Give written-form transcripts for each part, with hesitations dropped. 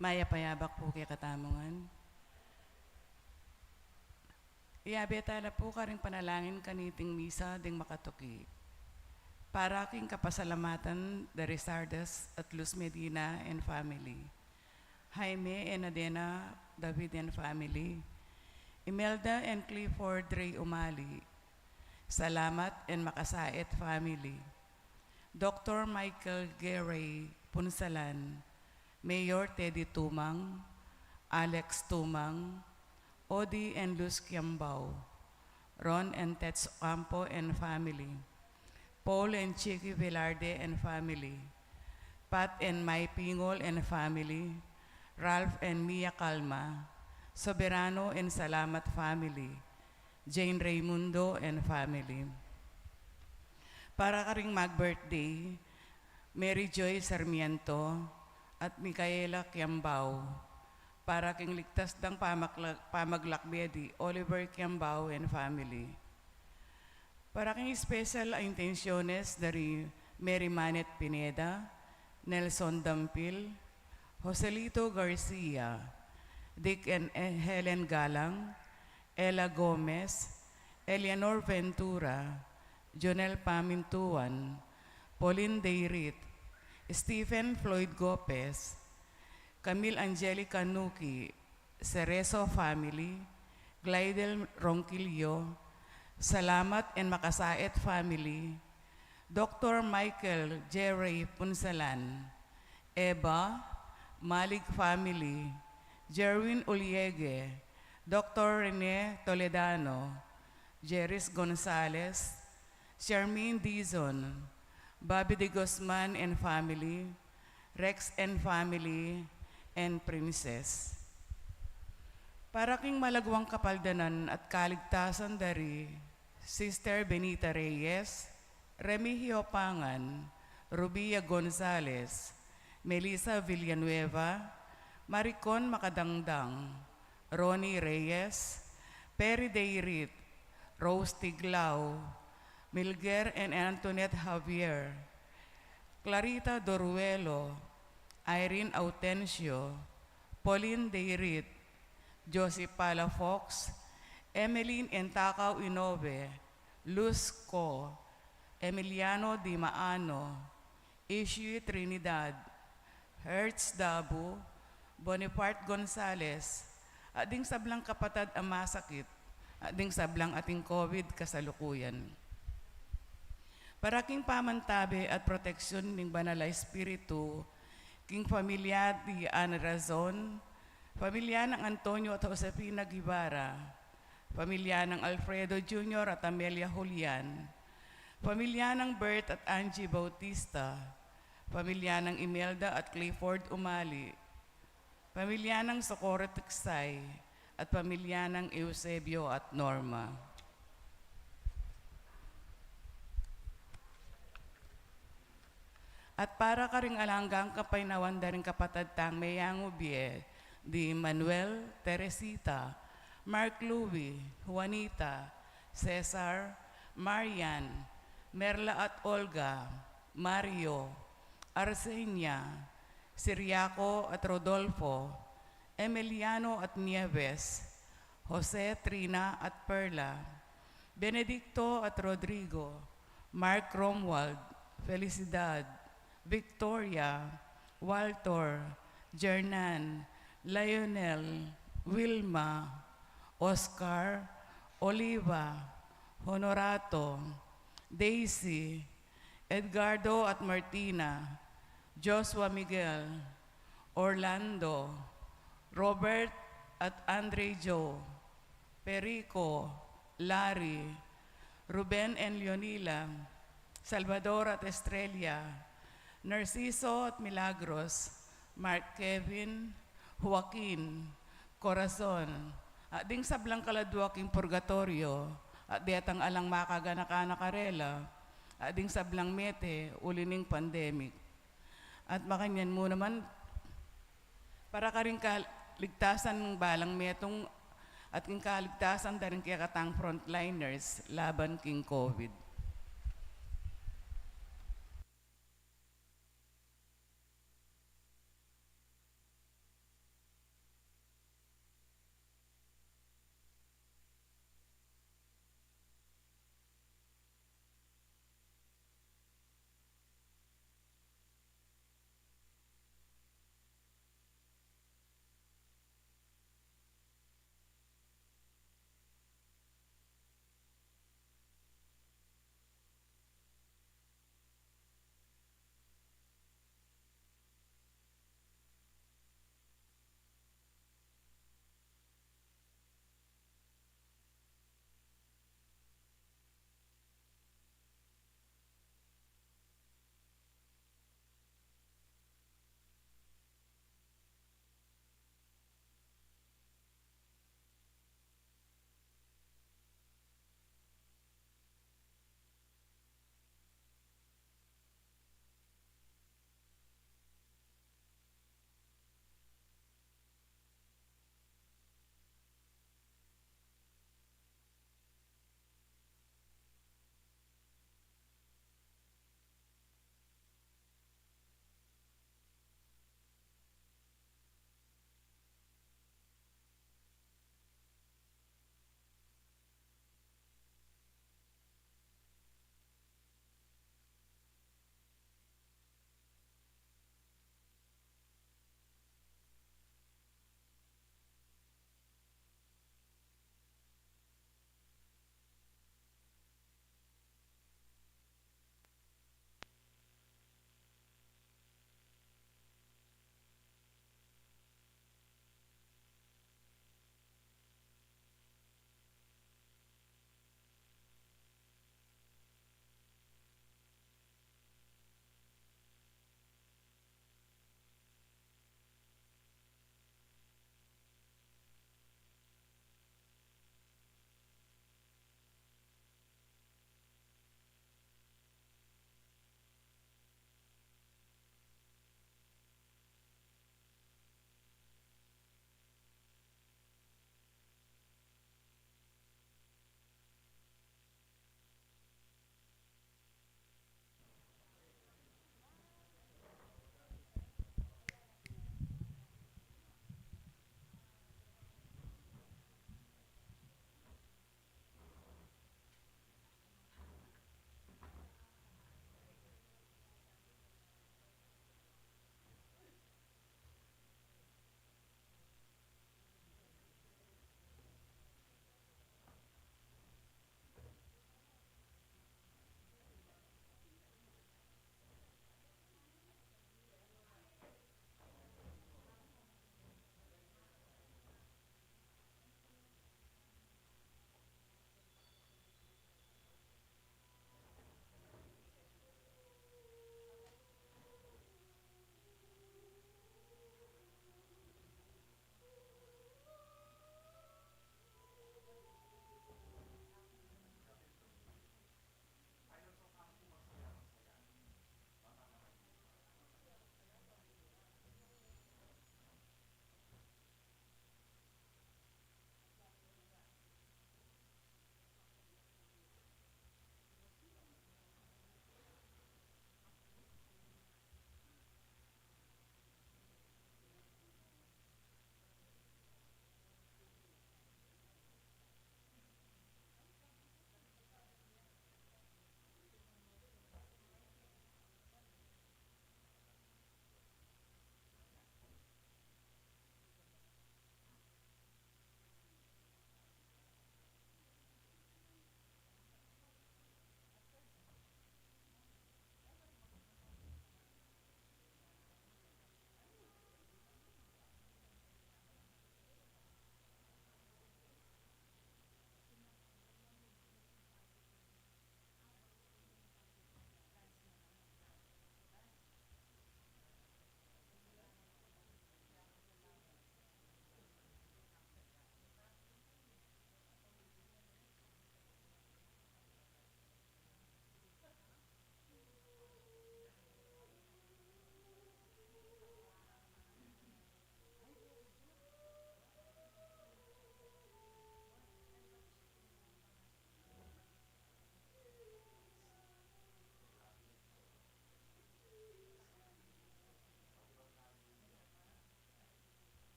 Maya payabak po kay katamongan. Iyabetala po ka rin panalangin kaniting misa ding makatuki. Para aking kapasalamatan the Rizardas at Luz Medina and family. Jaime and Adena David and family. Imelda and Clifford Ray Umali. Salamat and Makasait family. Dr. Michael Geray Punsalan. Mayor Teddy Tumang, Alex Tumang, Odi and Luz Kiambao, Ron and Tets Ocampo and family, Paul and Chicky Velarde and family, Pat and Mai Pingol and family, Ralph and Mia Calma, Soberano and Salamat family, Jane Raimundo and family. Para ka ring mag-birthday, Mary Joy Sarmiento at Micaela Kiambao. Para king ligtas dang pamaglakbedi, Oliver Kiambao and family. Para king special intenciones dari Mary Manet Pineda, Nelson Dampil, Joselito Garcia, Dick and Helen Galang, Ella Gomez, Eleanor Ventura, Jonel Pamintuan, Pauline Deirit, Stephen Floyd Gopez, Camille Angelica Nuki, Cerezo family, Glidel Ronquillo, Salamat and Makasait family, Dr. Michael Jerry Punsalan, Eva, Malik family, Jerwin Uliege, Dr. Rene Toledano, Jeris Gonzalez, Charmaine Dizon, Bobby de Guzman and family, Rex and family, and Princess. Para king malagwang kapaldanan at kaligtasan dari Sister Benita Reyes, Remigio Pangan, Rubia Gonzalez, Melissa Villanueva, Maricon Makadangdang, Ronnie Reyes, Perry Deirit, Rose Tiglao, Milger and Antoinette Javier, Clarita Doruelo, Irene Autencio, Pauline Deirit, Josie Palafox, Emeline Entacao Inoue, Luz Co, Emiliano Di Maano, Ishi Trinidad, Hertz Dabu, Bonaparte Gonzales, ading sablang kapatad ang masakit, ading sablang ating COVID kasalukuyan. Para king pamantabi at proteksyon ng Banal Espiritu, king pamilya di Ana Razon, pamilya ng Antonio at Josefina Guevara, pamilya ng Alfredo Jr. at Amelia Julian, pamilya ng Bert at Angie Bautista, pamilya ng Imelda at Clifford Umali, pamilya ng Socorro Tiksay, at pamilya ng Eusebio at Norma. At para ka ring alanggang kapaynawan daring kapatad tang mayang ubie, di Manuel, Teresita, Mark Louie, Juanita, Cesar, Marian, Merla at Olga, Mario, Arsenia, Siriaco at Rodolfo, Emiliano at Nieves, Jose, Trina at Perla, Benedicto at Rodrigo, Mark Romwald, Felicidad, Victoria, Walter, Jernan, Lionel, Wilma, Oscar, Oliva, Honorato, Daisy, Edgardo at Martina, Joshua Miguel, Orlando, Robert at Andre Joe, Perico, Larry, Ruben and Leonila, Salvador at Estrella, Narciso at Milagros, Mark Kevin, Joaquin, Corazon, ading sablang kaladwaking purgatorio, at diatang alang makaganakana karela, ading sablang mete, ulining pandemic. At makanyan mo naman, para ka rin kaligtasan ng balang metong at king kaligtasan da rin kaya katang frontliners laban king COVID.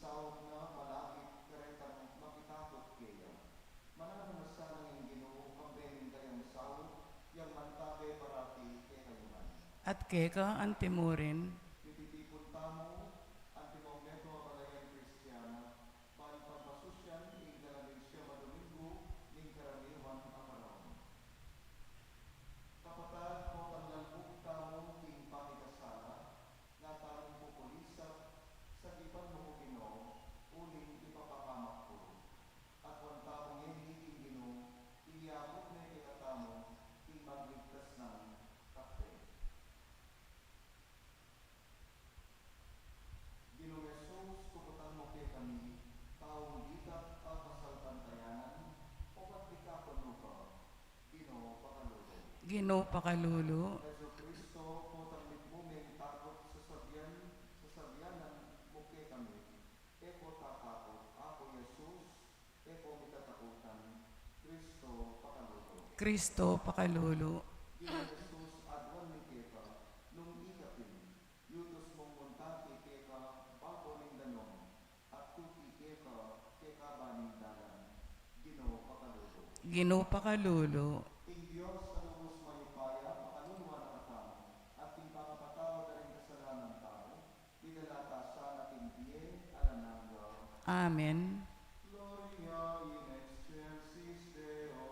sawag na malapit karetang makitakot kaya. Manano na sana yung Ginoo kampenin kayang sawag, yang mantabe parati kay kayuman. At keka antimurin, Titipon tamo, antimomento apalayan Kristiyana, pan pagmasusyan, ing karaming siya madomingo, ning karamihan aparaon. Kapatad ko panglalbog tamo, king pakikasala, nga tamong pupulisap, sa gipan mo Ginoo, uling ipapakamak ko. At wan tamong king Ginoo, iyabot na ikatamo, king magligtas ng kape. Ginoong Yesus, kuputan mo kay kami, taong gikat at pasalpantayanan, o ba't di ka panuka, Ginoo pakalulog. Ginoo Pakalulo, Yesu Kristo, putang mitmuming takot sa sabyanan mo kay kami, eko tatakot, ako Yesus, eko mitatakutan, Kristo pakalulog. Kristo Pakalulo, Ginoong Jesus, adwan ni keka, nung ikapin, yutos mong muntaki keka, bago ning danong, at tuki keka, baning dalan, Ginoo pakalulog. Ginoo Pakalulo, Ing Diyos sa lubos mayupaya, makaluluwa na katamo, at ing kakapatawad na rin kasalanan tao, dinalata sa nating biye, alananggaw. Amen. Gloria in excelsis Deo.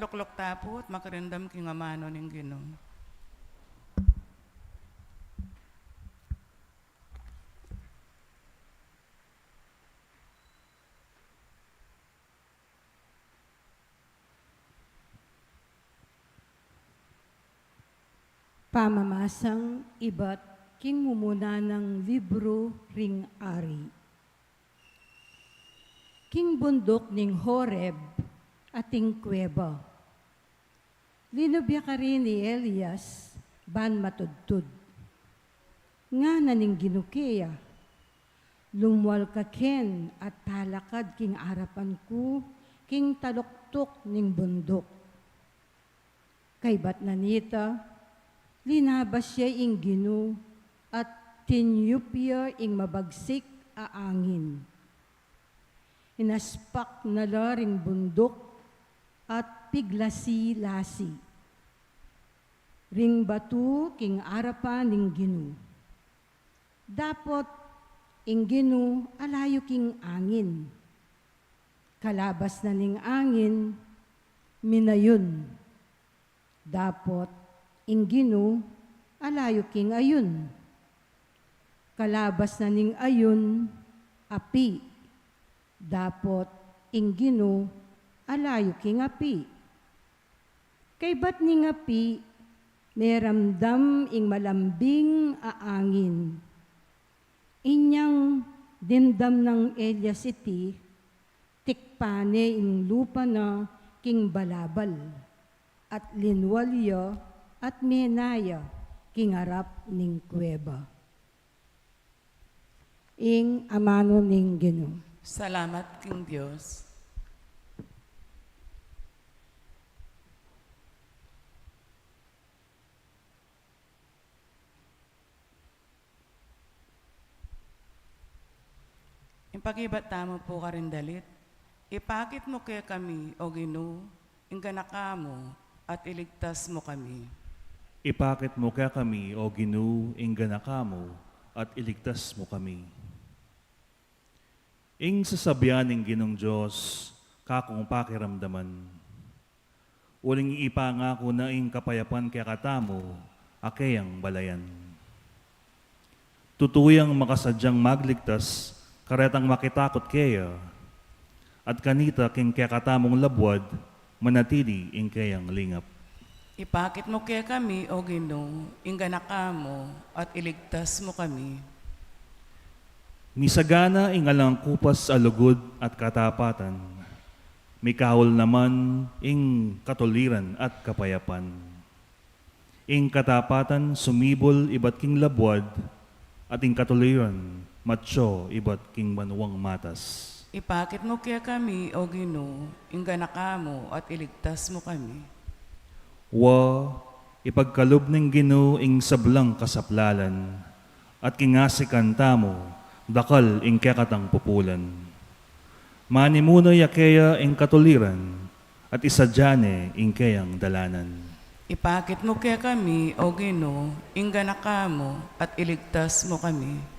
luklok tapot, makarindam king amano ning Ginoo. Pamamasang iba't king mumuna ng libro ring ari. King bundok ning Horeb ating kuweba. Linubya ka rin ni Elias, ban matudtud. Nga na ning ginukeya, lumwal ka ken at talakad king arapan ko, king taluktok ning bundok. Kay bat nanita, linabas siya ing Ginoo at tinyupya ing mabagsik a angin. Inaspak na laring bundok at piglasi-lasi. Ring batu king arapan ning Ginoo. Dapot ing Ginoo alayo king angin. Kalabas na ning angin, minayon. Dapot ing Ginoo alayo king ayun. Kalabas na ning ayun, api. Dapot ing Ginoo alayo king api. Kay bat ning api, meramdam ing malambing aangin. Inyang dimdam ng Elias iti, tikpane ing lupa na king balabal, at linwalya at menaya king harap ning kuweba. Ing amano ning Ginoo. Salamat king Dios. Ipagibat tamo po ka rin dalit. Ipakit mo kaya kami, O Ginoo, ingganaka mo at iligtas mo kami. Ipakit mo kaya kami, O Ginoo, ingganaka mo at iligtas mo kami. Ing sasabihan ng Ginong Diyos, kakong pakiramdaman. Uling ipangako na ing kapayapan kaya katamo, akayang balayan. Tutuyang makasadyang magligtas, karetang makitakot kaya, at kanita king kaya katamong labwad, manatili ing kayang lingap. Ipakit mo kaya kami, O Ginoo, ingganaka mo at iligtas mo kami. Misagana ing alang kupas alugod at katapatan, may kahol naman ing katuliran at kapayapan. Ing katapatan sumibol iba't king labwad, at ing katuliran matsyo iba't king manuwang matas. Ipakit mo kaya kami, O Ginoo, ingganaka mo at iligtas mo kami. Wa ipagkalob ng Ginoo ing sablang kasaplalan, at kingasikan tamo, dakal ing kekatang pupulan. Mani muna yakeya ing katuliran, at isadyane ing kayang dalanan. Ipakit mo kaya kami, O Ginoo, ingganaka mo at iligtas mo kami.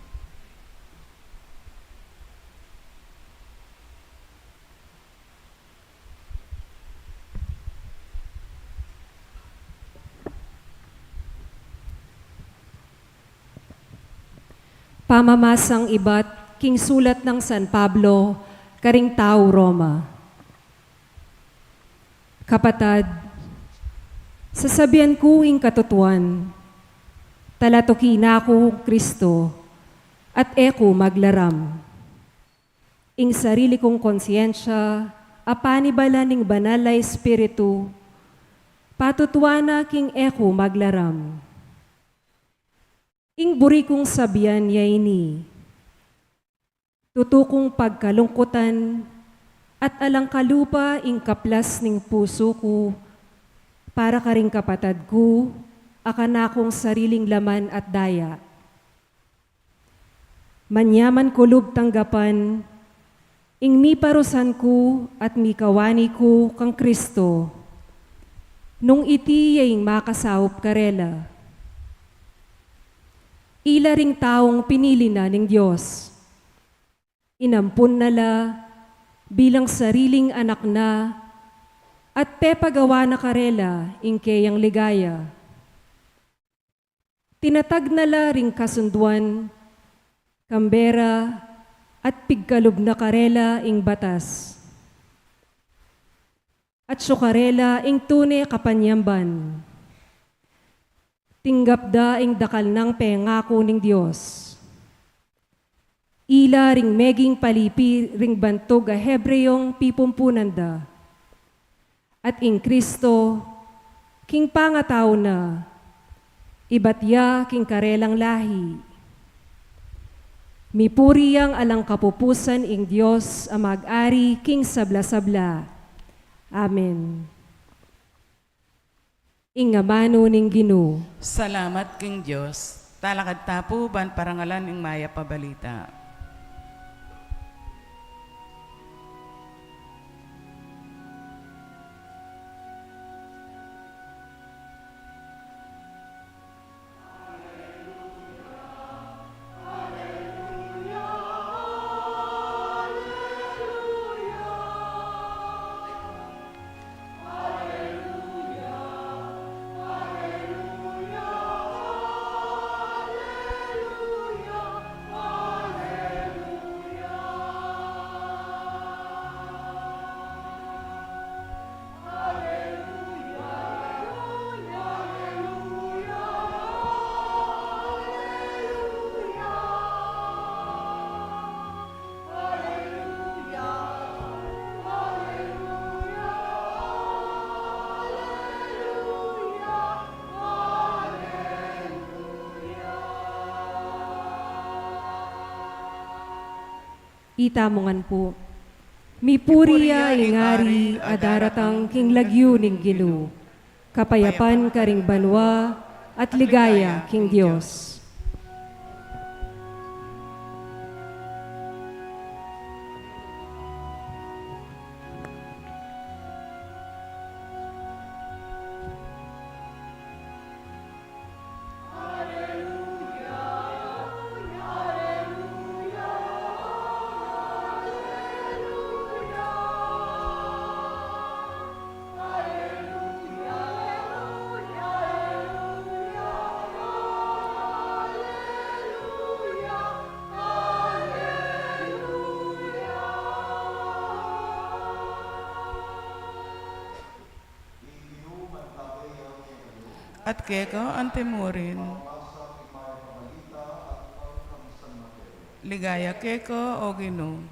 Pamamasang iba't king sulat ng San Pablo, karing tao Roma. Kapatad, sasabihan ko ing katutuan, talatoki na ako Kristo, at eko maglaram. Ing sarili kong konsyensya, apanibala ning banal na Espiritu, patutuana king eko maglaram. Ing buri kong sabihan yaini, tutukong pagkalungkutan at alang kalupa ing kaplas ning puso ko, para karing kapatad ko, akan akong sariling laman at daya. Manyaman kulub tanggapan, ing miparusan ko at mikawani ko kang Kristo, nung iti yaing makasawop karela. Ila ring taong pinili na ng Diyos. Inampun nala bilang sariling anak na, at pepagawa na karela ingkeyang ligaya. Tinatag nala ring kasunduan, kambera, at pigkalub na karela ing batas. At syukarela ing tune kapanyamban. Tinggap da ing dakal ng pengako ning Diyos. Ila ring meging palipi ring bantog a Hebreyong pipumpunan da. At ing Kristo, king pangataw na, ibatya king karelang lahi. Mipuriyang alang kapupusan ing Diyos a mag-ari king sabla-sabla. Amen. Ingamano ning Ginoo. Salamat king Diyos. Talakad tapo ban parangalan ing maya pabalita. Itamongan po. Mipuriya ingari adaratang king lagyo ning Ginoo. Kapayapan karing banwa at ligaya king Dios. At keko antemurin. Ligaya keko o Ginoo.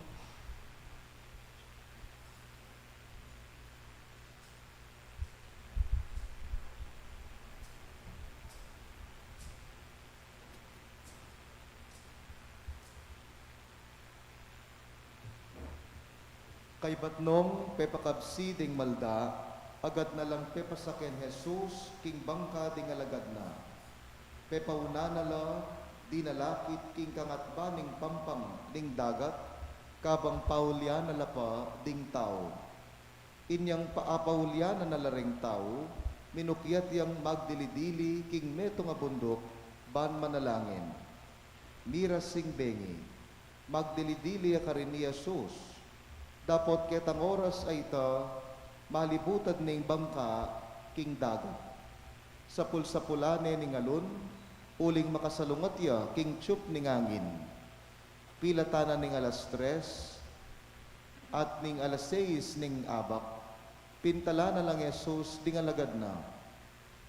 Kay batnong pepakabsi ding malda, agad na lang pepasaken Jesus, king bangka ding alagad na. Pepauna na la, di nalakit king kangatba ning pampam ding dagat, kabang paulya na lapa ding tao. Inyang paapahulya na nalaring tao, minukyat yang magdilidili king meto nga bundok, ban manalangin. Miras sing bengi, magdilidili a karin ni Jesus, dapot ketang oras ay ita, malibutad ning bangka king dagat. Sa pulsapulane ning alun, uling makasalungat ya king tsup ning angin. Pilatana ning alas 3 at ning alas 6 ning abak. Pintala na lang Jesus ding alagad na.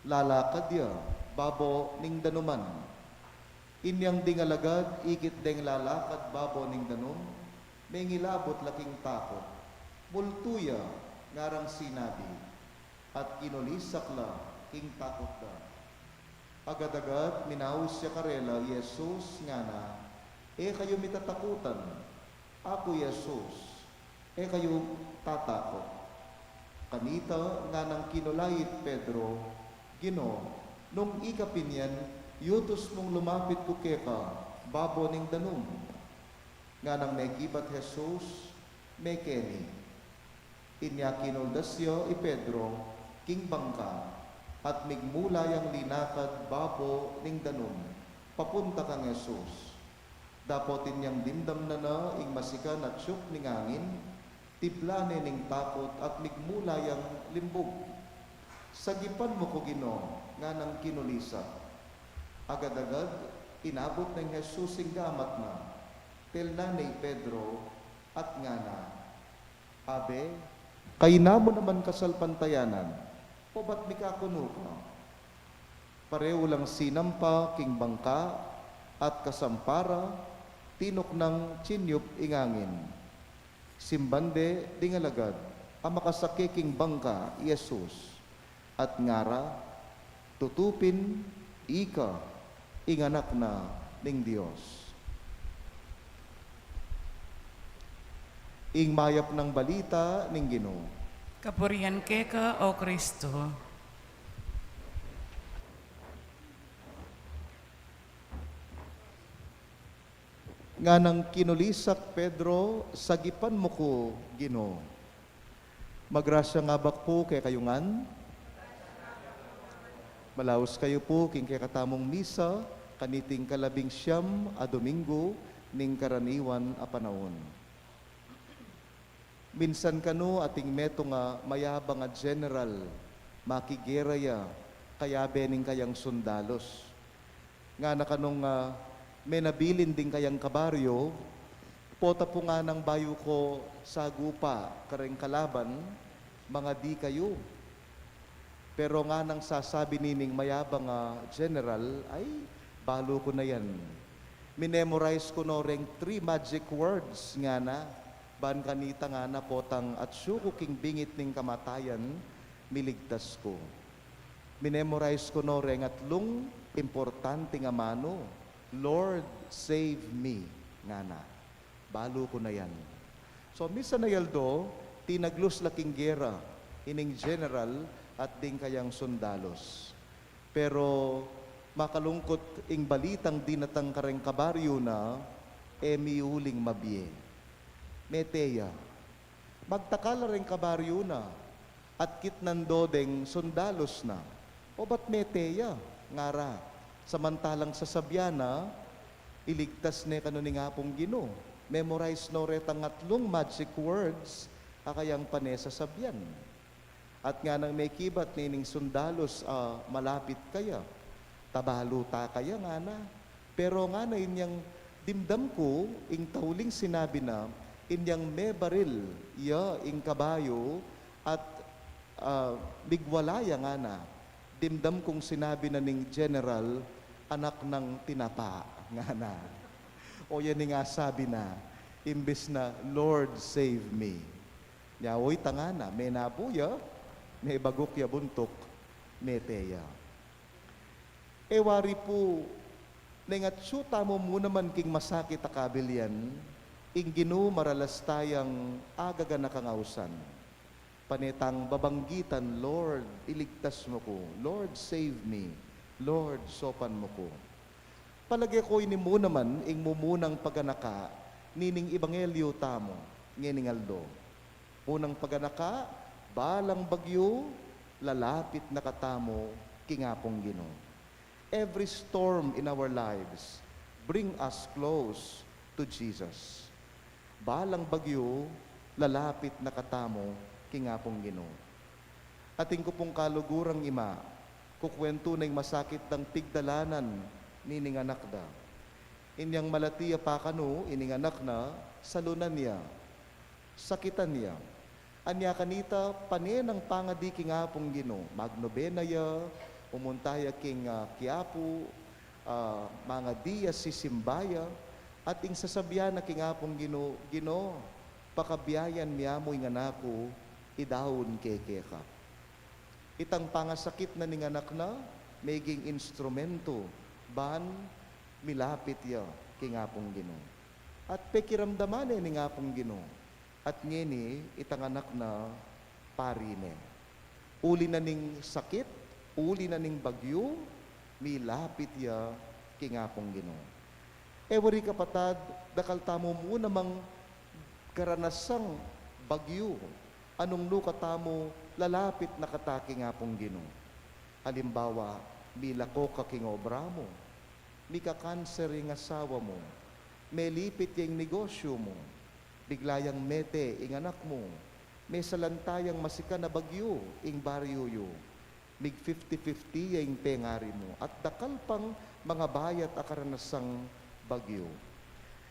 Lalakad ya, babo ning danuman. Inyang ding alagad, ikit ding lalakad babo ning danum, may ngilabot laking takot. Multuya, ngarang sinabi, at inulisak la, king takot da. Agad-agad, minawis siya karela, Jesus nga na, kayo mitatakutan, ako Jesus, kayo tatakot. Kanita nga nang kinulayit Pedro, Ginoo, nung ikapinyan, yutos mong lumapit ko keka, babo ning danum. Nga nang may gibat Jesus, may keni. Inya kinuldasyo i Pedro, king bangka, at migmula yang linakad babo ning danum, papunta kang Jesus. Dapotin niyang dindam na ing masikan at syuk ning angin, tiblane ning takot at migmulayang limbog. Sagipan mo ko Ginoo nga nang kinulisa. Agad-agad inabot ng Jesus sing gamat na, telna ni Pedro at nga na, Abe, kay namo naman kasalpantayanan, o ba't mi kakuno ka? Pareho lang sinampa king bangka at kasampara, tinok ng tsinyup ingangin. Simbande dingalagad, ang makasakiking bangka, Jesus, at ngara, tutupin, ika, inganak na ning Diyos. Ing mayap ng balita ning Ginoo. Kapurihan ka, O Kristo. Nga nang kinulisak Pedro, sagipan mo ko, Ginoo. Magrasya nga ba po kay kayungan? Malaos kayo po king kay katamong misa, kaniting kalabing siyam a Domingo, ning karaniwan a panahon. Minsan kano ating meto nga mayabang a general, makigeraya, kaya bening kayang sundalos. Nga na kanong may nabilin din kayang kabaryo, pota po nga ng bayo ko sa gupa, kareng kalaban, mga di kayo. Pero nga nang sasabi nining mayabang general, ay balo ko na yan. Minemorize ko no reng 3 magic words nga na, ban kanita nga na potang at syuko king bingit ning kamatayan, miligtas ko. Minemorize ko no reng at lung importante nga mano, Lord, save me, nga na. Balo ko na yan. So, misa na yaldo, tinaglos laking gera, ining general, at ding kayang sundalos. Pero, makalungkot ing balitang dinatang kareng kabaryo na, miuling mabye. Meteya. Magtakala rin kabaryo na, at kitnando deng sundalos na. O ba't meteya? Ngara. Samantalang sa Sabyana, iligtas ne kanuning hapong Ginoo. Memorize no retang atlong magic words, akayang pane sa Sabyan. At nga nang may kibat nining sundalos, malapit kaya, tabaluta kaya nga na. Pero nga na inyang dimdam ko, ing tauling sinabi na, inyang may baril, ing kabayo, at bigwalaya nga na. Dimdam kong sinabi na ning general, anak ng tinapa, nga na. O yan nga sabi na, imbes na, Lord, save me. Yawoy tanga na, may nabuya, may bagok ya buntok, may teya. Ewari po, nengatsu tamo mo naman king masakit akabilyan, ing Ginoo maralas tayang agaga na kangausan. Panetang babanggitan, Lord, iligtas mo ko. Lord, save me. Lord, sopan mo ko. Palagi ko ini mo naman, ing mumunang paganaka, nining Ebanghelyo tamo, ngeningaldo. Unang paganaka, balang bagyo, lalapit na katamo, kingapong Ginoo. Every storm in our lives, bring us close to Jesus. Balang bagyo, lalapit na katamo, kingapong Ginoo. Ating ko pong kalugurang ima, kukwento na masakit ng pigdalanan, nining anak da. Inyang malatiya pa kano, ining anak na, salunan niya, sakitan niya. Anya kanita, panenang pangadi kingapong Ginoo. Magnobena ya, umuntaya king Quiapo, mga diya si Simbaya, at ing sasabyan na kingapong Ginoo, Ginoo, pakabiyayan niya mo ing anako, idahon keke ka. Itang pangasakit na ning anak na, maging instrumento, ban, milapit ya, kingapong Ginoo. At pekiramdaman ni ngapong Ginoo. At ngeni, itang anak na, parine. Uli na ning sakit, uli na ning bagyo, milapit ya, kingapong Ginoo. Ewari kapatad, dakal tamo mo namang karanasang bagyo, anong lukatamo lalapit na kataki nga pong Ginoo. Halimbawa, milako ka king obra mo, mika-cancer yung asawa mo, may lipit yung negosyo mo, biglayang mete, ing anak mo, may salantayang masika na bagyo, ing baryo mig 50-50 ing tengari mo, at dakal pang mga bayat akaranasang bagyo.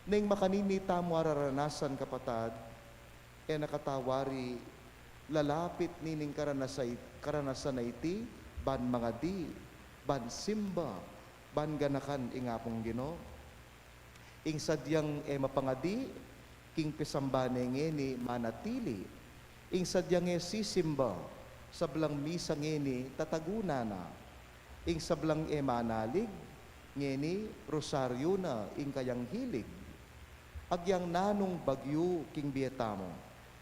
Neng makaninita mo araranasan kapatad, nakatawari, lalapit nining karanasan na iti, ban mga di, ban simba, ban ganakan ingapong Ginoo. Ing sadyang mapangadi, king pisambaneng ni manatili. Ing sadyang sisimba, sablang misa ngeni tataguna na. Ing sablang manalig, ngeni rosaryo na ing kayang hilig. Agyang nanong bagyo king bietamo,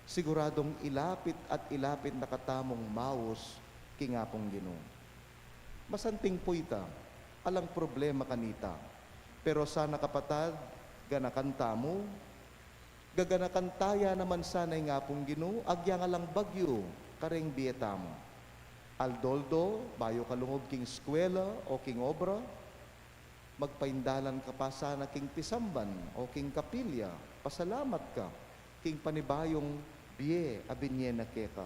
siguradong ilapit at ilapit na katamong maos king apong Ginoo. Masanting po ita, alang problema kanita. Pero sana kapatad, ganakan tamo, gaganakan taya naman sana yung apong Ginoo, agyang alang bagyo, kareng bietamo. Aldoldo, bayo kalungog king eskwela o king obra, magpaindalan ka pa sana king tisamban o king kapilya, pasalamat ka, king panibayong biye abinye na keka.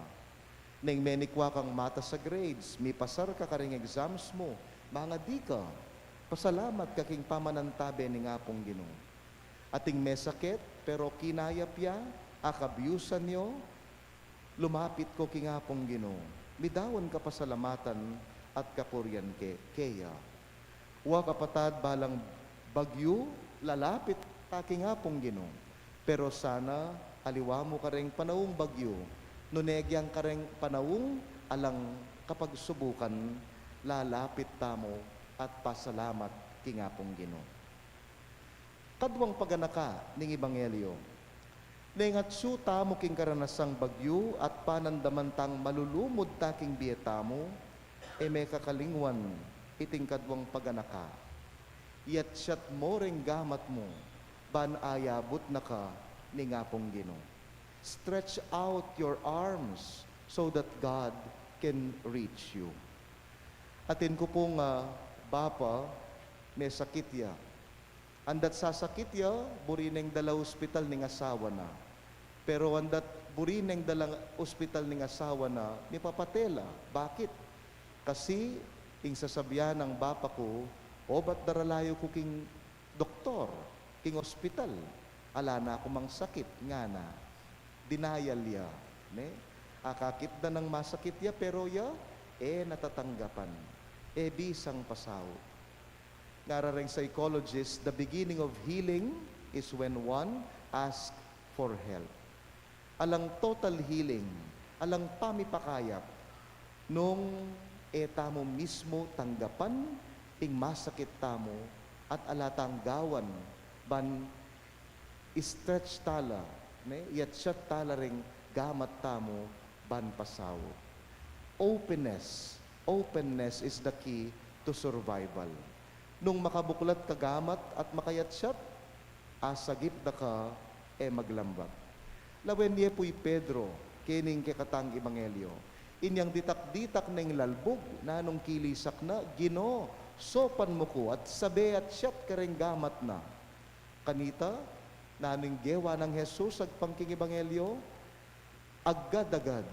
Neng menikwa kang mata sa grades, may pasar ka karing exams mo, mga di ka, pasalamat ka king pamanantabe ni ngapong Ginoo. Ating may sakit, pero kinayapya, akabyusan nyo, lumapit ko king ngapong Ginoo. Midawon ka pasalamatan at kapuryan keya. Wa kapatad balang bagyo, lalapit taking ngapong Ginoo. Pero sana, aliwa mo kareng panawong bagyo, nunegyang kareng panawong alang kapag subukan, lalapit tamo at pasalamat kingapong Ginoo. Kadwang paganaka ning Ebanghelyo, nengat suta mo king karanasang bagyo at panandamantang malulumod taking bietamo, may kakalingwan iting kadwang paganaka. Yat siyat mo ring gamat mo, ban ayabot na ka ni ngapong Ginoo. Stretch out your arms so that God can reach you. Atin ko pong bapa, may sakit ya. Andat sasakit ya, burineng dala hospital ning asawa na. Pero andat burineng dala hospital ning asawa na, ni papatela. Bakit? Kasi, ing sasabihan ng bapa ko, ba't daralayo ko king doktor, king hospital. Ala na ako mang sakit, nga na. Denial ya. Ne? Akakit na ng masakit ya, pero ya, natatanggapan. Bisang pasaw. Ngarareng psychologist, the beginning of healing is when one asks for help. Alang total healing, alang pamipakayap, nung tamo mismo tanggapan, ting masakit tamo, at alatang gawan, ban stretch tala, yat siya tala ring gamat tamo, ban pasaw. Openness is the key to survival. Nung makabuklat ka gamat at makayatsyat, asagip na ka, maglambat. Lawen niya po'y Pedro, kining kekatang Ebanghelyo. Inyang ditak-ditak na yung lalbog, na nung kilisak na, Ginoo, sopan mo ko at sabi at siyat ka rin gamat na. Kanita, na nung gewa ng Jesus at pangking Ebanghelyo, agad-agad,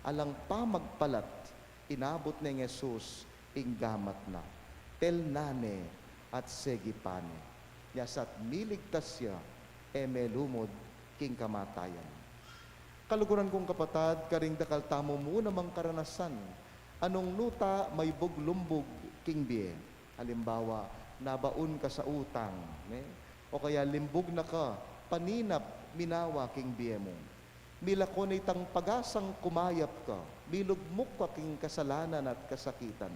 alang pamagpalat, inabot na yung Jesus, ing gamat na. Tel nane at segipane. Yasat miligtas siya, melumod king kamatayan. Kaluguran kong kapatad, karing dakal tamo mo namang karanasan. Anong nuta may buglumbog king biye. Halimbawa, nabaon ka sa utang. O kaya limbog na ka, paninap, minawa king biye mo. Milakon itang pagasang kumayap ka, milugmok ka king kasalanan at kasakitan.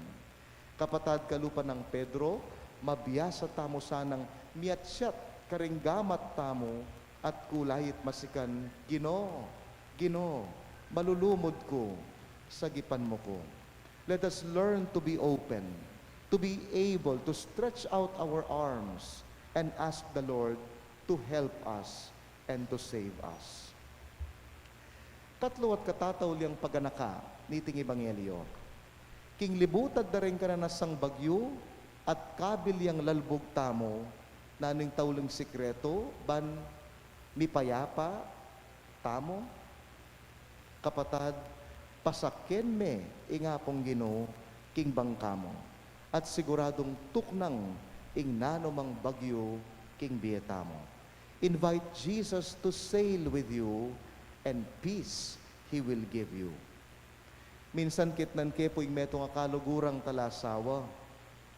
Kapatad kalupa ng Pedro, mabiyasa tamo sanang miatsyat karing gamat tamo at kulayit masikan, Ginoo, malulumod ko, sagipan mo ko. Let us learn to be open, to be able to stretch out our arms and ask the Lord to help us and to save us. Katlo at katataw liyang paganaka niting Ebanghelyo. King libutad na rin karanasang bagyo at kabilyang lalbog tamo na ning taulang sikreto ban mipayapa, tamo, kapatad, pasaken me, ingapong Ginoo, king bangkamo, at siguradong tuknang ing nanomang bagyo, king bietamo. Invite Jesus to sail with you, and peace He will give you. Minsan kitnan ke po ing metong akalugurang talasawa.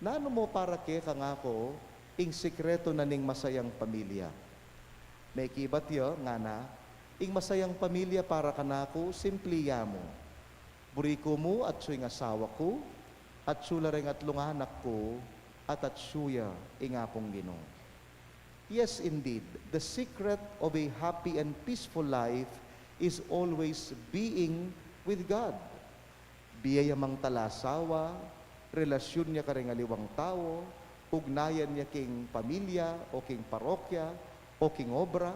Nano mo para ke kangako, ing sikreto na ning masayang pamilya. May kibat yo, nga na, ing masayang pamilya para kanako, simpliya mo. Buriko mo at siyang asawa ko, at sularing at lunganak ko, at suya ingapong Ginoo. Yes, indeed, the secret of a happy and peaceful life is always being with God. Biyaya mang talasawa, relasyon niya karing aliwang tao, ugnayan niya king pamilya, o king parokya, o king obra,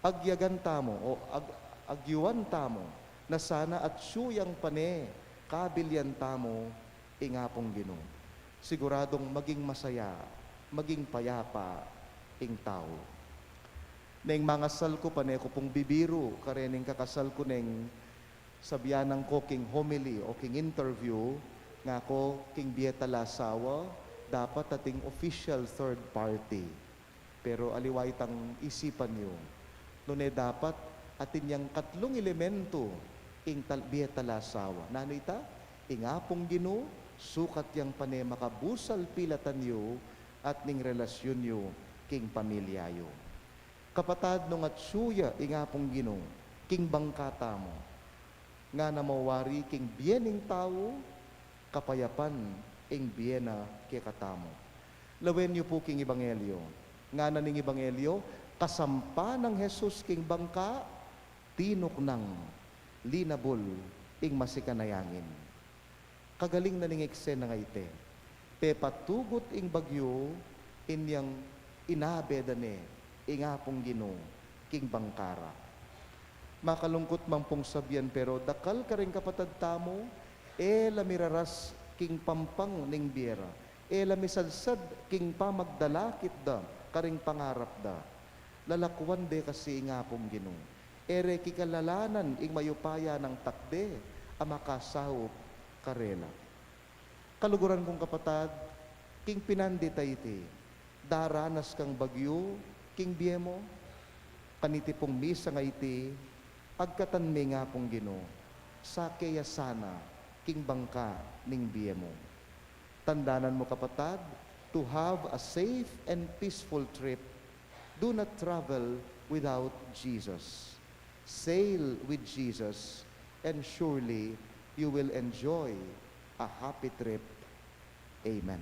agyagan tamo, o agyuan tamo, na sana at suyang pane, kabilyan tamo, ingapong Ginoo. Siguradong maging masaya, maging payapa, ing tao. Neng mga sal ko pa ko pong bibiro, karening kakasal ko neng sabianang ko king homily o king interview, nga ko king bieta lasawa, dapat ating official third party. Pero aliway tang isipan niyo, nune dapat atin yang katlong elemento ing bieta lasawa. Nano ita? Ingapong Ginoo, sukat yang pane makabusal pilatan niyo at ning relasyon niyo king pamilyayo. Kapatad nung at suya ingapong Ginoo, king bangkata mo, nga na mawari king biening tao, kapayapan ing biena kay katamo. Lawen niyo po king Ebanghelyo, nga na ning Ebanghelyo, kasampa ng Jesus king bangka, tinok ng linabol ing masikanayangin. Kagaling na ning eksena nga ite, pe patugot ing bagyo, inyang inabedane, ingapong Ginoo, king bangkara. Makalungkot mang pong sabyan, pero dakal ka rin kapatad tamo, lamiraras king pampang ning biera, lamisadsad king pamagdalakit da, karing pangarap da. Lalakwan de kasi ingapong Ginoo. Ere kikalalanan ing mayupaya ng takde, amakasahop karela. Kaluguran kong kapatad, king pinandita iti, daranas kang bagyo, king biemo, kaniti pong misa nga iti, agkatan mi nga pong Ginoo, sakeya sana, king bangka ning biemo. Tandanan mo kapatad, to have a safe and peaceful trip, do not travel without Jesus. Sail with Jesus, and surely you will enjoy a happy trip. Amen.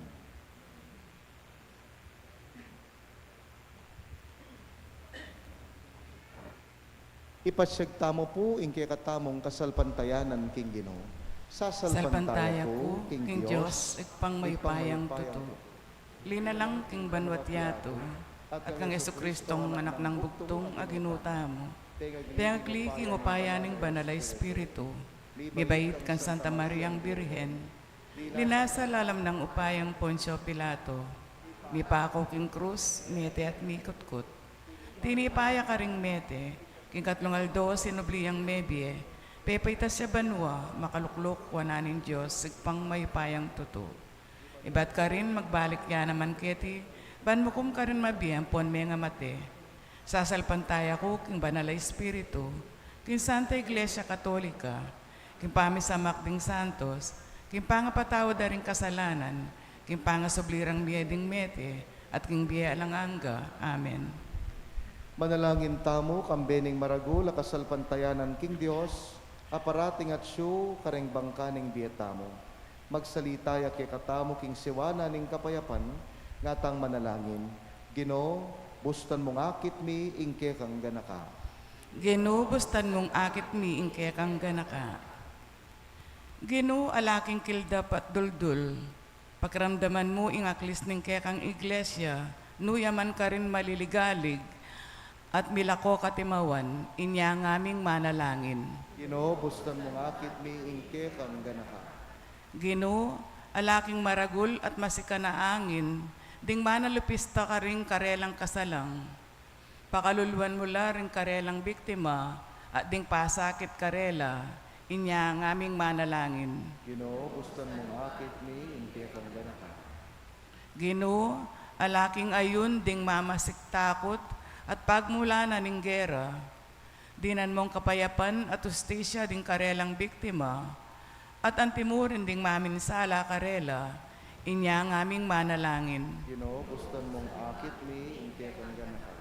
Ipasyagta mo po, ingke katamong kasalpantayanan king Ginoo. Salpantaya ko, king Diyos, igpang may payang tuto. Linalang king banwatyato, at kang Jesucristong anak ng bugtong aginuta mo. Piyagli king upayaning banalay espiritu, mibait kan Santa Mariang Birhen, linasa lalam ng upayang Poncio Pilato, mipako king krus, mete at mikutkut. Tinipaya ka ring mete, king katlungaldo sinubliyang mebye, pepaitas siya banwa, makaluklok wananin Diyos, sigpang may payang tuto. Ibat ka rin magbalik ya naman keti, banmukum ka rin mabiyang pon may nga mate. Sasalpantaya ko king banalay espiritu, king Santa Iglesia Katolika, king pamisamak ding santos, king pangapatawa da rin kasalanan, king pangasoblirang mieding mete, at king biya alanganga. Amen. Manalangin tamo, kambening maragul, akasalpantayanan king Diyos, aparating at siyo, kareng bangka ning bietamo. Magsalitaya kay katamo king siwana ning kapayapan, ngatang manalangin. Ginoo, bustan mong akit mi, ingke kang ganaka. Ginoo, bustan mong akit mi, ingke kang ganaka. Ginoo, alaking kildap at duldul, pakiramdaman mo ingaklis ning kekang iglesia, nuyaman ka rin maliligalig, at milako katimawan, inya ngaming manalangin. Ginoo, bustan mong akit mi, ingke kang ganaka. Ginoo, alaking maragul at masikanaangin, ding manalupista ka ring karelang kasalang. Pakaluluan mo la rin karelang biktima at ding pasakit karela, inya ang aming manalangin. Ginoo, gustan mong akit ni inti kang ganaka. Ginoo, alaking ayun ding mamasik takot at pagmula na ning gera. Dinan mong kapayapan at ustisya ding karelang biktima at antimurin ding maminsala karela, inya ang aming manalangin. Ginoo, gustan mong akit ni inti kang ganaka.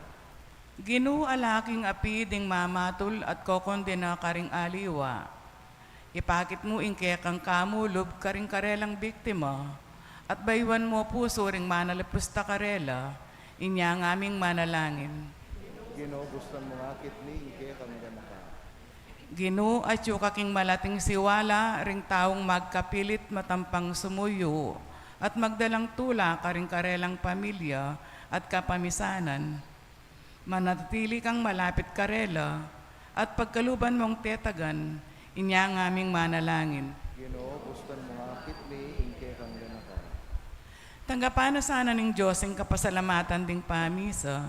Ginoo, alaking api ding mamatul at kokondena karing aliwa. Ipakit mo ingke kang kamulob karing karelang biktima at baywan mo puso ring manalapusta karela, inya ang aming manalangin. Ginoo, gustan mong akit ni inti kang ganaka. Ginoo, at yung kaking malating siwala ring taong magkapilit matampang sumuyo at magdalang tula karing karelang pamilya at kapamisanan. Manatili kang malapit karela at pagkaluban mong tetagan, inya ang aming manalangin. Ginoo, gustan mong akit ni inti kang ganaka. Tanggapan na sana ning Diyos ang kapasalamatan ding pamisa.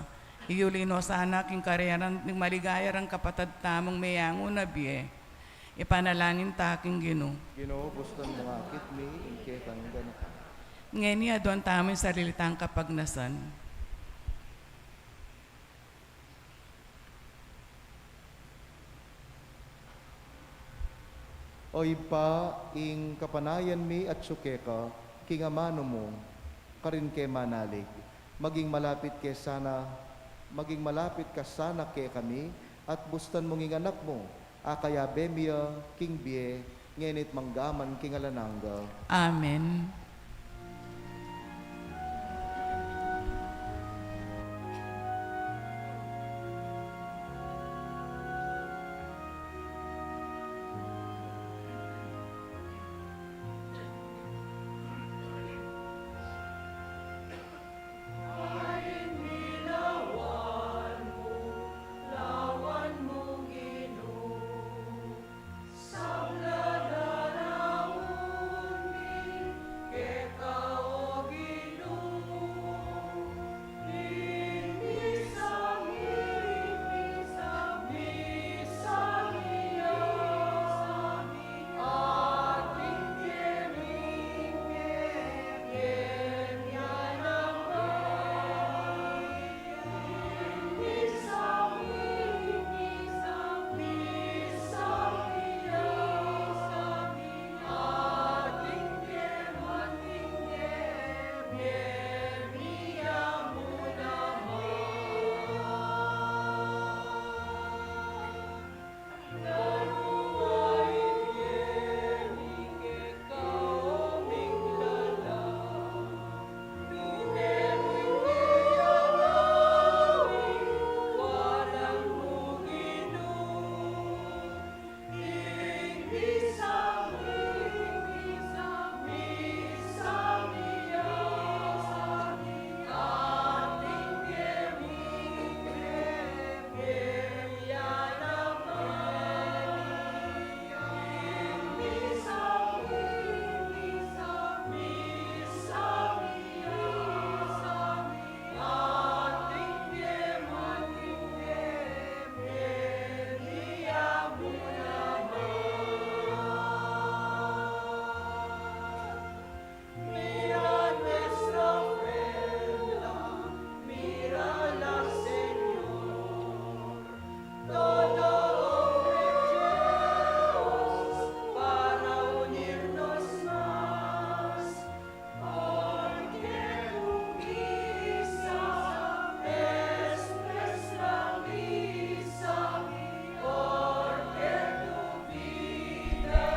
Iyulino sana king karyaran ning maligaya rang kapatad tamong mayango na biye. Ipanalangin taking Ginoo. Ginoo, gustan mong akit ni inti kang ganaka. Ngayon niya doon tamang sarilitang kapagnasan. Oy pa, ing kapanayan mi at sukeka, kingamano mo, karin ke manalig. Maging malapit ka sana ke kami, at bustan mong ing anak mo, akaya bemia, king bie, ngenit manggaman king alananga. Amen.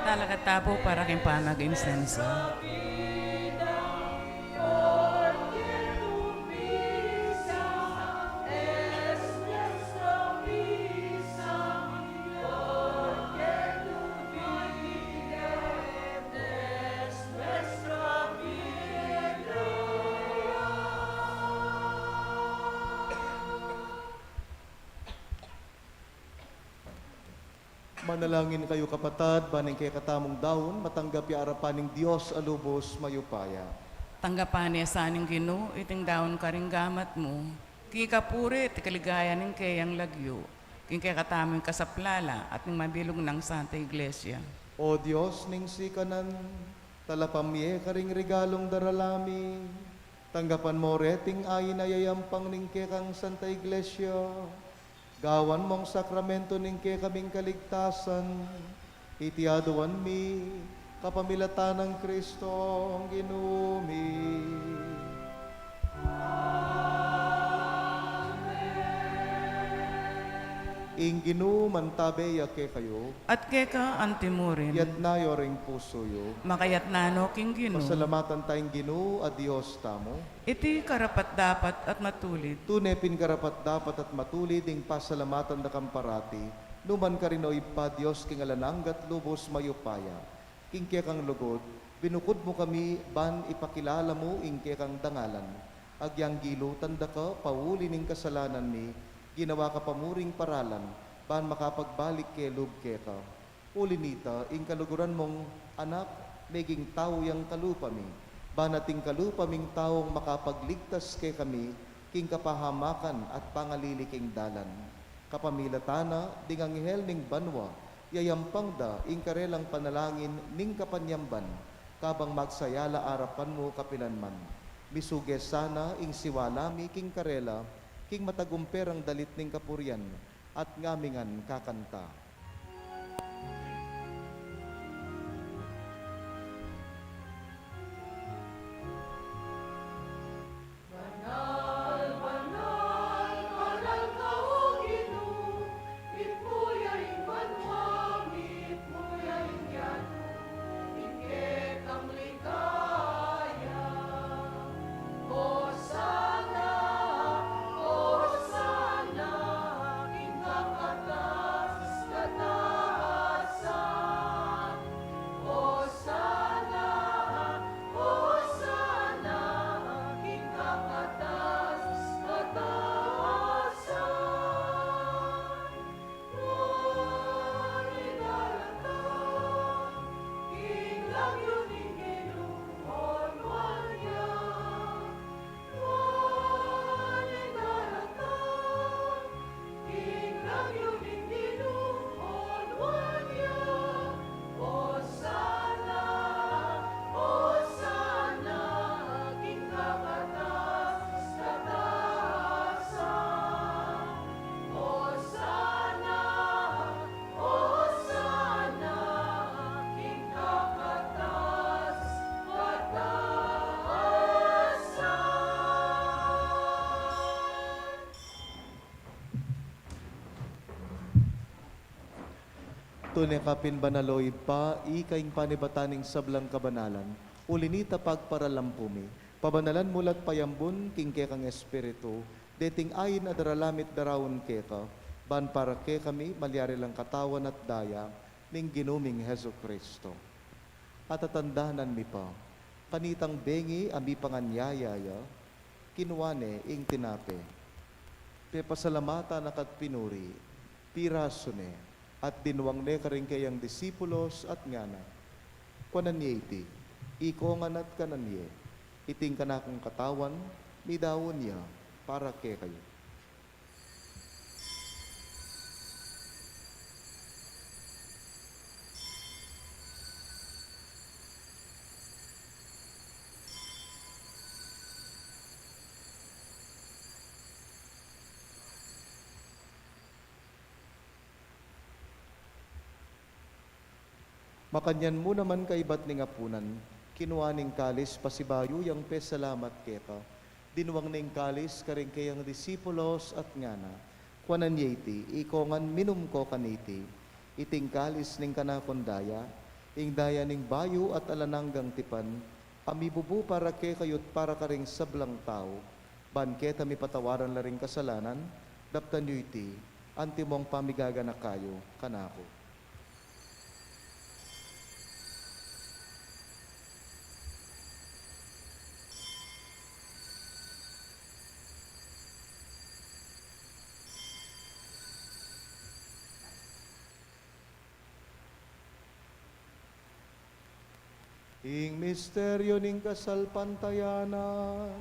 Talakatapo para king pamag-insenso. Manalangin kayo kapatad, baning kay katamong dahon, matanggap ya arapaning Diyos alubos mayupaya. Tanggapan niya sa aning Ginoo, iting daon karing gamat mo. King kapuri, ti kaligaya ning kayang lagyo. King kay kataming kasaplala at ning mabilog ng Santa Iglesia. O Diyos ning sikanan, talapamye karing regalong daralami, tanggapan mo reting ayin ayayampang ning kekang Santa Iglesia, gawan mong sakramento ning ke kaming kaligtasan, itiaduan mi, kapamilatan ng Kristo ang ginumi. Inginu mantabeya ke kayo, At keka antimurin, yat nayo ring puso yo. makayat nano king gino. Pasalamatan tayong Ginoo a Dios tamo. Iti karapat dapat at matulid. Tunepin karapat dapat at matulid ing pasalamatan da kamparati. Numan ka rin o ipa Dios king alananggat lubos mayupaya. King kaya kang lugod, binukod mo kami ban ipakilala mo ing kaya kang dangalan. Agyang gilo tanda ka, pauli ning kasalanan mi, ginawa ka pamuring paralan, ban makapagbalik ke lub ke ka. Uli nita, ing kaluguran mong anak, meging tao yang kalupa mi. Banating kalupa ming taong makapagligtas ke kami, king kapahamakan at pangaliliking dalan. Kapamilatana, ding anghel ning banwa, yayampang da, ing karelang panalangin ning kapanyamban, kabang magsayala arapan mo kapilanman. Misuges sana ing siwalami king karela, king matagumperang dalit ning kapuryan, at ngamingan kakanta. Tunay kapin banaloy pa, ikaing panibataning sablang kabanalan, ulinita pagparalampumi, pabanalan mulat payambun, king kekang espiritu, deting ayin adaralamit darawon keka, ban para ke kami, malyari lang katawan at daya, ning ginuming Heso Kristo. At atandahanan mi pa, kanitang bengi ami panganyayaya, kinuwane ing tinape, pe pasalamata nakat pinuri, pirasone, at dinwang ne karing kayang disipulos at ngana. Kuanan niya iti, ikongan at kanan niya, iting kanakong katawan, midawon niya, para ke kayo. Makanyan mo naman kaibat ning apunan, kinuaning kalis pasibayo yang pesalamat keka, dinwang ning kalis karing kayang disipulos at ngana, kuanan yeti, ikongan minum ko kaniti, iting kalis ning kanakondaya, ing daya ning bayo at alananggang tipan, amibubu para ke kayot para karing sablang tao, ban keta mi patawaran laring kasalanan, daptan yu iti, antimong pamigaga na kayo, kanako. Ing misteryo ning kasalpantayanan,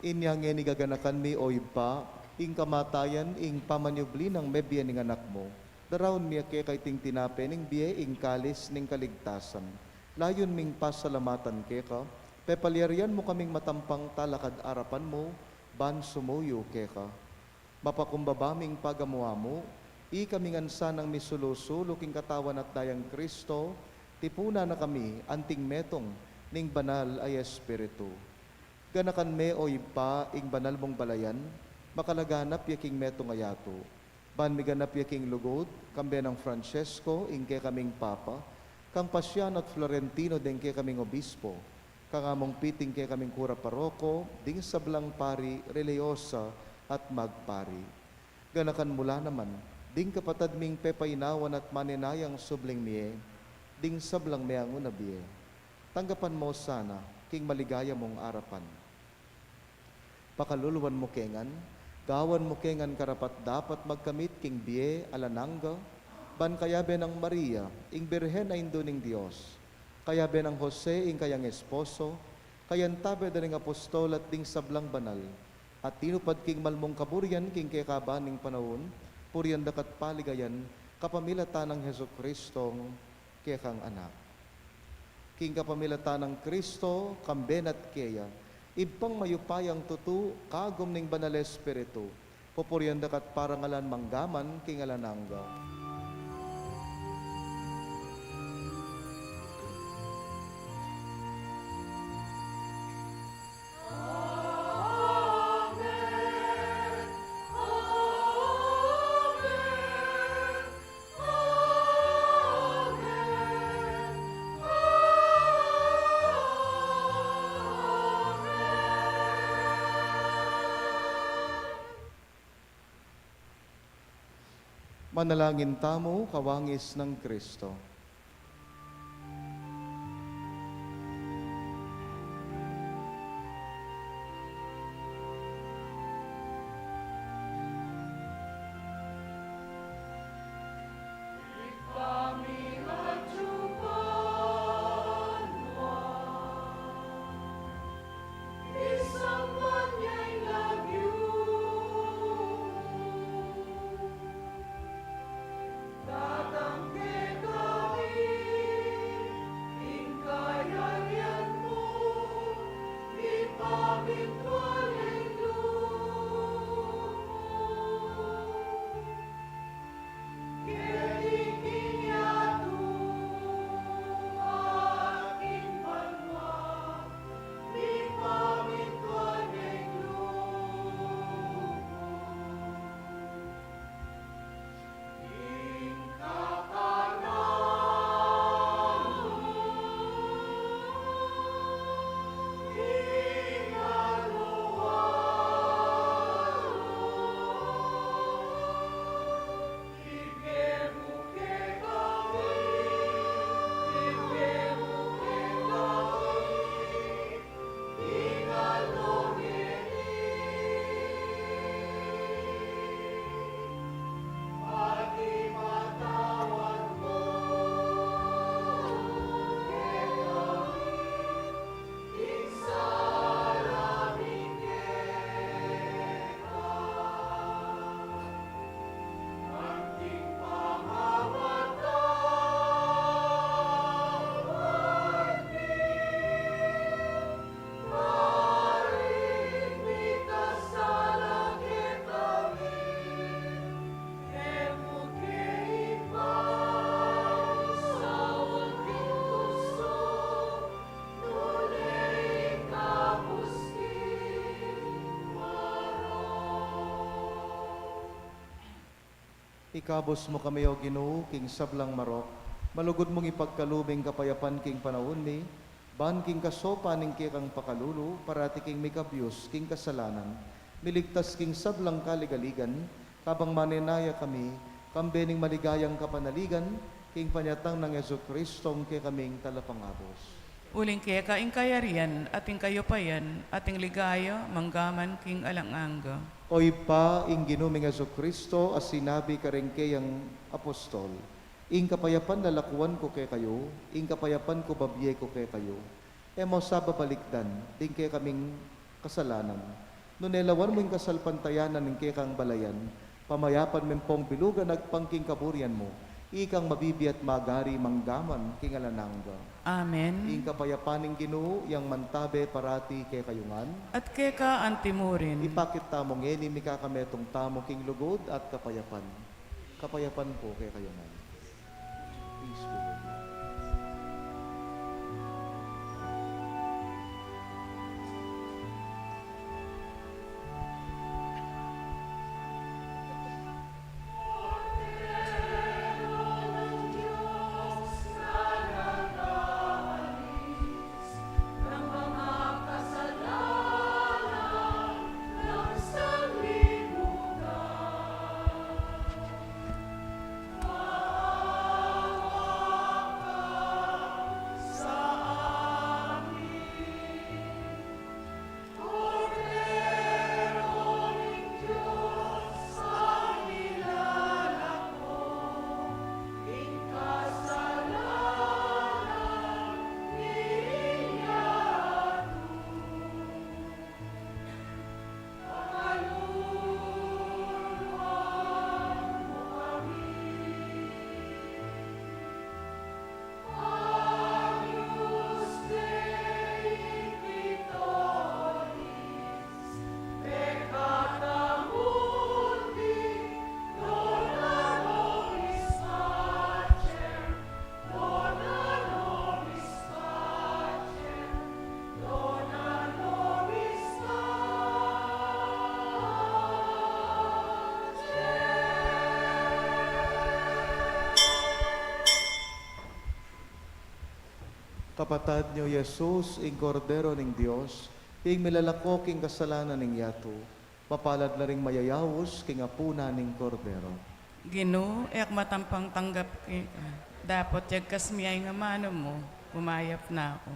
Inyang inigaganakan mi o iba, ing kamatayan, ing pamanyubli ng mebiya ning anak mo. Daraon mi ake kay ting tinape ning biye ing kalis ning kaligtasan. Layon ming pasalamatan ke ka, pepalyarian mo kaming matampang talakad arapan mo, ban sumuyo ke ka. Mapakumbabaming pagamuha mo, i kaming ansa ng misulusulo king katawan at dayang Kristo, tipuna na kami anting metong ning banal ay Espiritu. Ganakan me o ipa ing banal mong balayan, makalaganap yaking metong ayato. Ban miganap yaking lugod, kambe ng Francesco, ing ke kaming Papa, kang Pasyan at Florentino, ding ke kaming Obispo, kang among piting ke kaming Kura Paroko, ding sablang pari, religyosa at magpari. Ganakan mula naman, ding kapatad ming pepainawan at maninayang subling miye, ding sablang meyang unabiye. Tanggapan mo sana, king maligaya mong arapan. Pakaluluwan mo kengan, gawan mo kengan karapat dapat magkamit king biye alananga, ban kayabe ng Maria, ing birhen na indo ning Diyos, kayabe ng Jose, ing kayang esposo, kayan tabe da ning apostol at ding sablang banal, at tinupad king malmong kaburyan king kekaban ning panahon, puryan dakat paligayan, kapamilata ng Heso Kristong kekang anak. King kapamilata ng Kristo, kamben at keya, ibpang mayupayang tutu, kagom ning banal Espiritu, pupuryan dakat parangalan manggaman king alanangga. Manalangin tamo, kawangis ng Kristo. Ikabos mo kami o Ginoo, king sablang marok, malugod mong ipagkalubing kapayapan king panahon ni, ban king kasopa ning kikang pakalulu, parati king mikabyos king kasalanan, miligtas king sablang kaligaligan, kabang maninaya kami, kambening maligayang kapanaligan, king panyatang ng Yesu Kristong kay kaming talapangabos. Uling kaya kaing kayarian, ating kayo pa yan, ating ligaya, manggaman king alanganga. Oy pa, ing ginuming Yesu Kristo, as sinabi ka rin kayang apostol, ing kapayapan lalakuan ko kay kayo, ing kapayapan ko babye ko kay kayo. Emo sa babalikdan, din kay kaming kasalanan. Nunelawan mo yung kasalpantayanan ng kekang balayan, pamayapan mempong bilugan nagpangking kaburian mo, ikang mabibiat magari manggaman kingalanangga. Amen. Ing kapayapaning Ginoo yang mantabe parati kay kayungan, At keka antimurin. ipakit tamong eni mikakametong tamo king lugod at kapayapan. Kapayapan po kay kayungan. Peace be with you. Kapatad niyo Jesus, ing kordero ning Dios, ing milalako king kasalanan ning yato, mapalad na ring mayayawos king apuna ning kordero. Ginoo, ek matampang tanggap keka. Dapat yagkas miyay nga mano mo, pumayap na ako.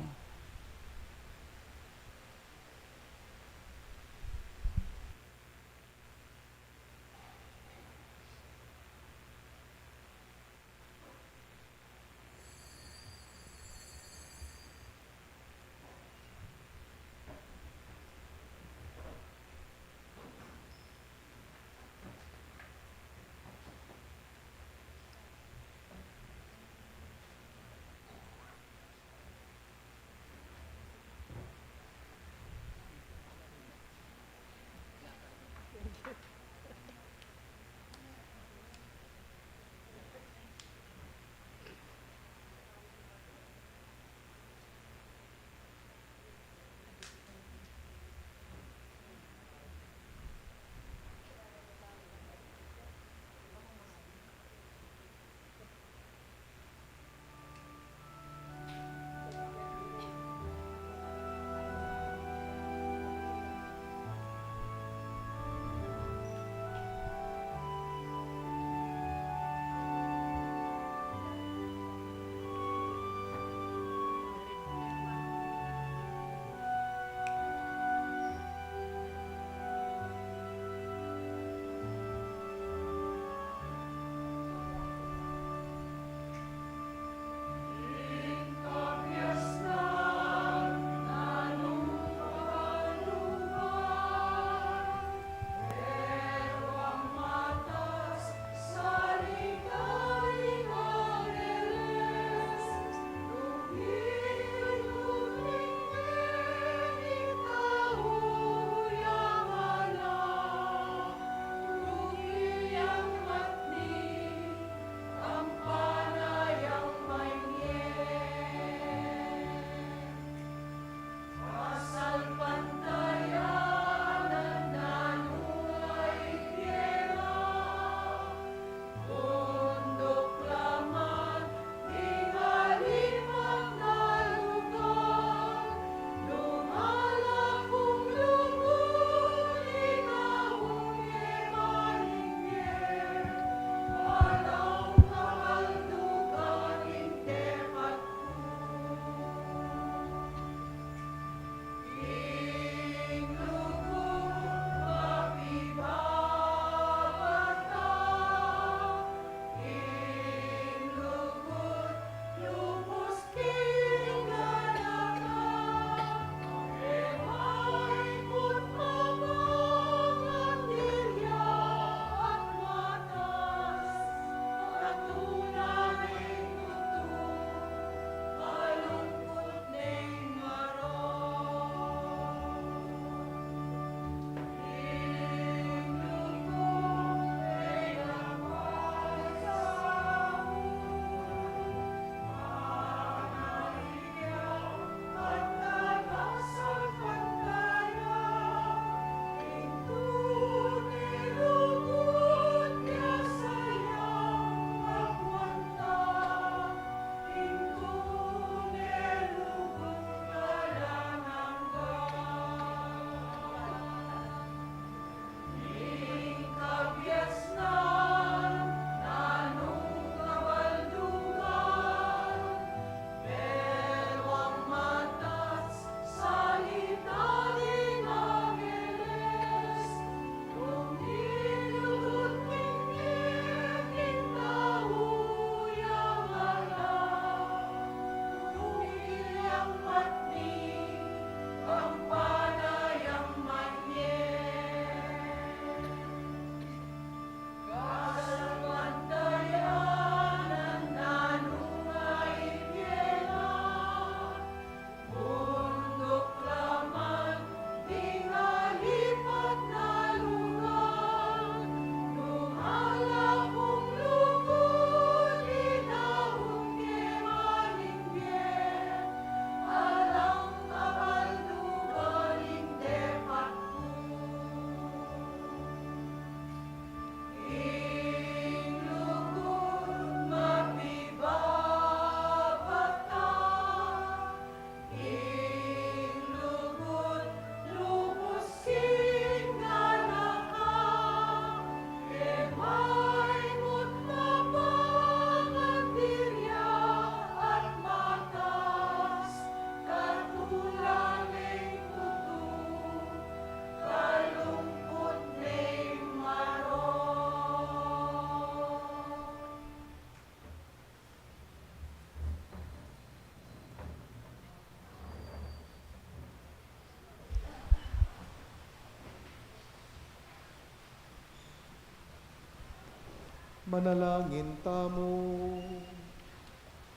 Manalangin tamo.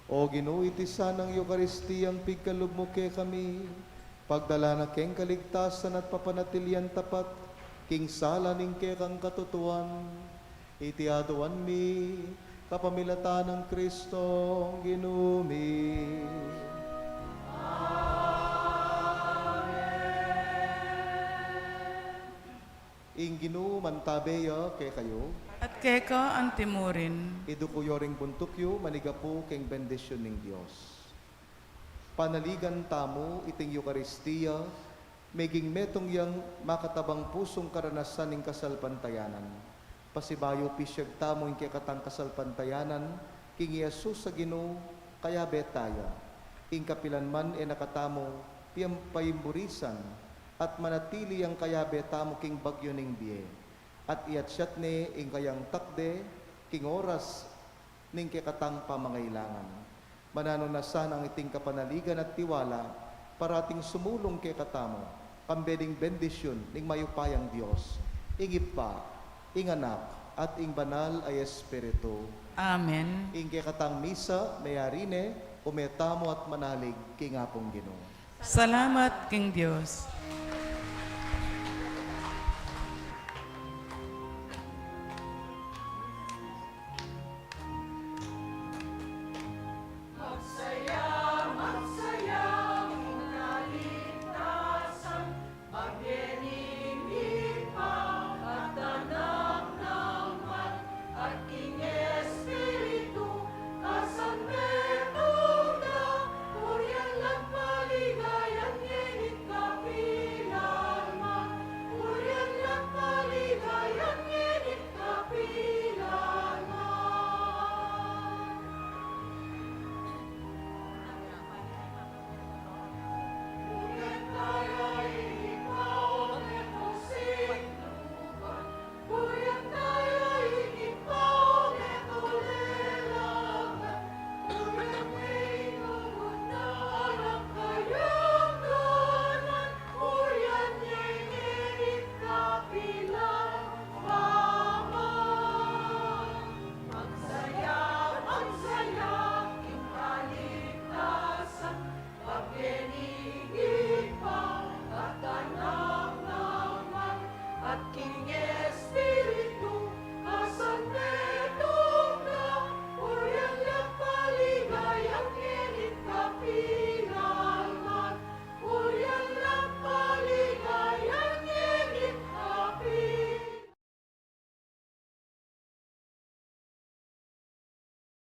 O Ginoo, iti sanang Eukaristiyang pigkalub mo ke kami, pagdala na keng kaligtasan at papanatilian tapat, king sala ning ke kang katutuan, iti aduan mi, kapamilatan ng Kristo, Ginoo mi. Ing Ginoo mantabeya ke kayo, At keka ang timurin. idukuyo ring buntukyo, manigapo keng bendisyon ning Dios. Panaligan tamo iting Eucharistia, meging metong yang makatabang pusong karanasan ning kasalpantayanan. Pasibayo pisyag tamo ing kekatang kasalpantayanan, king Yesus sa Ginoo, kaya betaya. Ing kapilan man e nakatamo, piyam paimburisan, at manatili ang kaya betamo king bagyo ning biye. At iatsyat ne ing kayang takde, king oras ning kekatang pamangailangan. Manano na sana ang iting kapanaligan at tiwala, parating sumulong kekatamo, kambeding bendisyon ning mayupayang Diyos, ingip pa, ing anak, at ing banal ay Espiritu. Amen. Ing kekatang misa, mayarine, umetamo at manalig king apong Ginoo. Salamat, King Diyos.